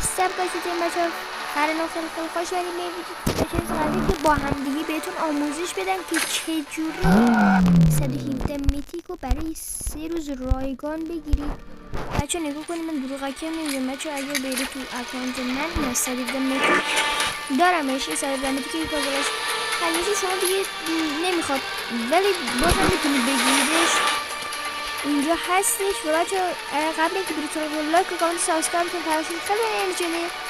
سب باشید بچه ها. فرنو خیلی خوش ولی که با هم دیگه بهتون آموزش بدم که چجوری 117 میتیک رو برای 3 روز رایگان بگیرید. بچه نگاه کنید من دروغکه نمیگم بچه. اگر برید تو اکانت من 117 میتیک دارمش، این 117 میتیک که گذاشت همیشه شما دیگه نمیخواد ولی بازم میتونید بگیریدش، اینجا هستش. و بچه قبل اینکه برید سراغ لایک و کامنت سابسکرایبتون فراموش نکنید.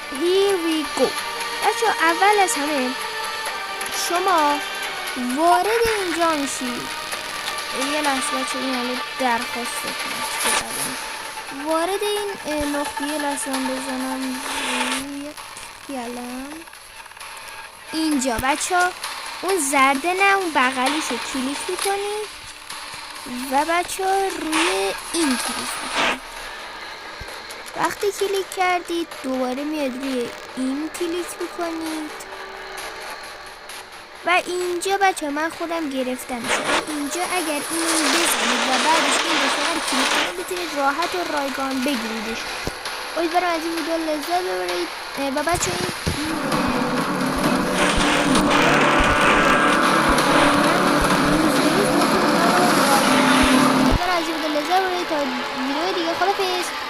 Here we go. بچه اول از همه شما وارد اینجا میشید. یه لحظه بچه این حالا درخواست کنم وارد این نقطه. یه لحظه هم بزنم یلم اینجا بچه اون زرده نه اون بغلیشو کلیک میکنید و بچه روی این کلیک میکنید. وقتی کلیک کردید دوباره میاد روی این کلیک میکنید و اینجا بچه من خودم گرفتم شما اینجا اگر این بزنید و بعدش این رو کلیک کنید میتونید راحت و رایگان بگیریدش. امیدوارم از این ویدیو لذت ببرید و بچه این